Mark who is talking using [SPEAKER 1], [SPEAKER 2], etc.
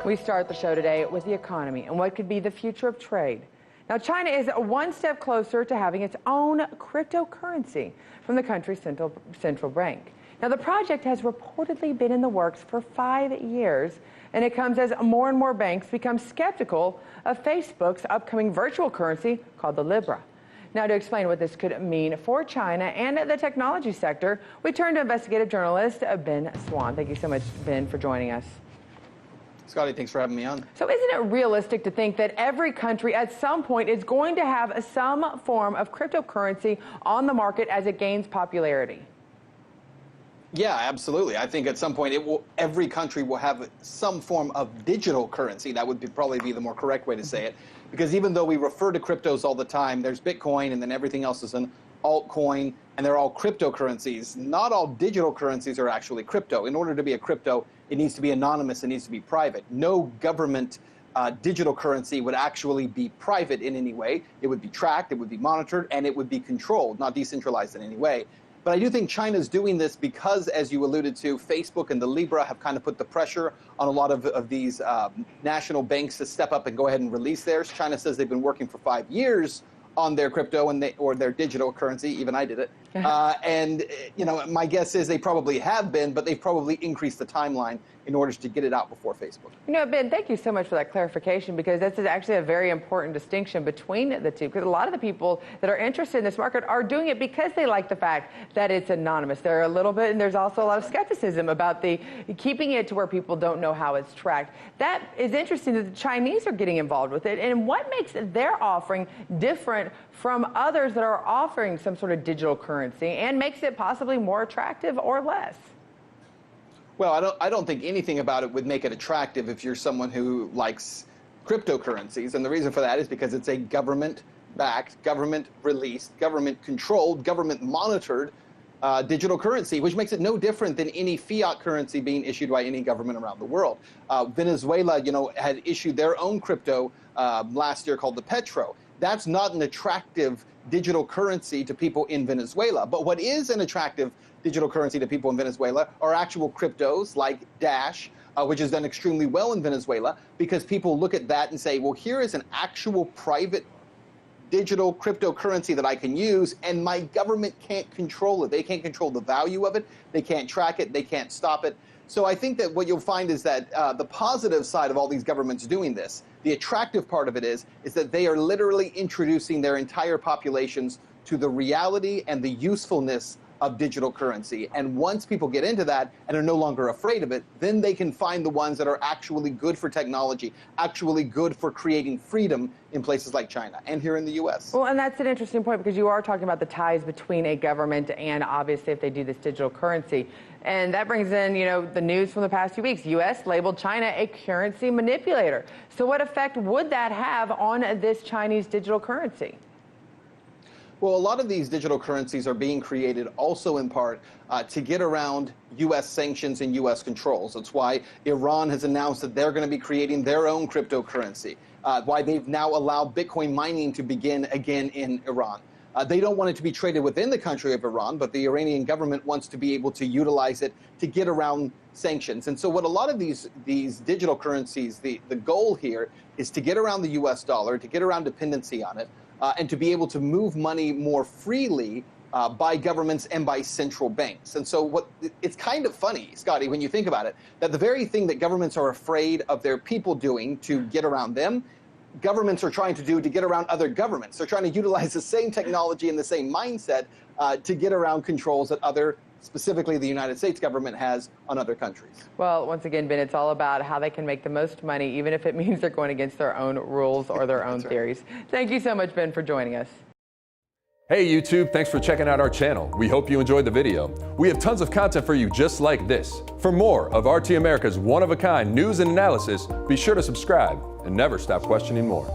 [SPEAKER 1] We start the show today with the economy and what could be the future of trade. Now, China is one step closer to having its own cryptocurrency from the country's central bank. Now, the project has reportedly been in the works for 5 years, and it comes as more and more banks become skeptical of Facebook's upcoming virtual currency called the Libra. Now, to explain what this could mean for China and the technology sector, we turn to investigative journalist Ben Swann. Thank you so much, Ben, for joining us.
[SPEAKER 2] Scottie, thanks for having me on.
[SPEAKER 1] So isn't it realistic to think that every country at some point is going to have some form of cryptocurrency on the market as it gains popularity?
[SPEAKER 2] Yeah, absolutely. I think at some point every country will have some form of digital currency. That would probably be the more correct way to say it. Because even though we refer to cryptos all the time, there's Bitcoin and then everything else is an altcoin, and they're all cryptocurrencies. Not all digital currencies are actually crypto. In order to be a crypto, it needs to be anonymous, it needs to be private. No government digital currency would actually be private in any way. It would be tracked, it would be monitored, and it would be controlled, not decentralized in any way. But I do think China's doing this because, as you alluded to, Facebook and the Libra have kind of put the pressure on a lot of these national banks to step up and go ahead and release theirs. China says they've been working for 5 years on their crypto or their digital currency. Even I did it. And you know, my guess is they probably have been, but they've probably increased the timeline in order to get it out before Facebook.
[SPEAKER 1] You know, Ben, thank you so much for that clarification, because this is actually a very important distinction between the two, because a lot of the people that are interested in this market are doing it because they like the fact that it's anonymous. There are a little bit, and there's also a lot of skepticism about the keeping it to where people don't know how it's tracked. That is interesting that the Chinese are getting involved with it, and what makes their offering different from others that are offering some sort of digital currency and makes it possibly more attractive or less?
[SPEAKER 2] Well, I don't think anything about it would make it attractive if you're someone who likes cryptocurrencies. And the reason for that is because it's a government-backed, government-released, government-controlled, government-monitored digital currency, which makes it no different than any fiat currency being issued by any government around the world. Venezuela, you know, had issued their own crypto last year called the Petro. That's not an attractive digital currency to people in Venezuela. But what is an attractive digital currency to people in Venezuela are actual cryptos like Dash, which has done extremely well in Venezuela, because people look at that and say, well, here is an actual private digital cryptocurrency that I can use, and my government can't control it. They can't control the value of it. They can't track it. They can't stop it. So I think that what you'll find is that the positive side of all these governments doing this, the attractive part of it is that they are literally introducing their entire populations to the reality and the usefulness of digital currency. And once people get into that and are no longer afraid of it, then they can find the ones that are actually good for technology, actually good for creating freedom in places like China and here in the U.S.
[SPEAKER 1] Well, and that's an interesting point, because you are talking about the ties between a government and, obviously, if they do this digital currency. And that brings in, you know, the news from the past few weeks. U.S. labeled China a currency manipulator. So what effect would that have on this Chinese digital currency?
[SPEAKER 2] Well, a lot of these digital currencies are being created also in part to get around U.S. sanctions and U.S. controls. That's why Iran has announced that they're going to be creating their own cryptocurrency, why they've now allowed Bitcoin mining to begin again in Iran. They don't want it to be traded within the country of Iran, but the Iranian government wants to be able to utilize it to get around sanctions. And so what a lot of these digital currencies, the goal here is to get around the U.S. dollar, to get around dependency on it, and to be able to move money more freely by governments and by central banks. And so it's kind of funny, Scottie, when you think about it, that the very thing that governments are afraid of their people doing to get around them, governments are trying to do to get around other governments. They're trying to utilize the same technology and the same mindset to get around controls that specifically the United States government has on other countries.
[SPEAKER 1] Well, once again, Ben, it's all about how they can make the most money, even if it means they're going against their own rules or their own theories. Thank you so much, Ben, for joining us.
[SPEAKER 3] Hey YouTube, thanks for checking out our channel. We hope you enjoyed the video. We have tons of content for you just like this. For more of RT America's one-of-a-kind news and analysis, be sure to subscribe and never stop questioning more.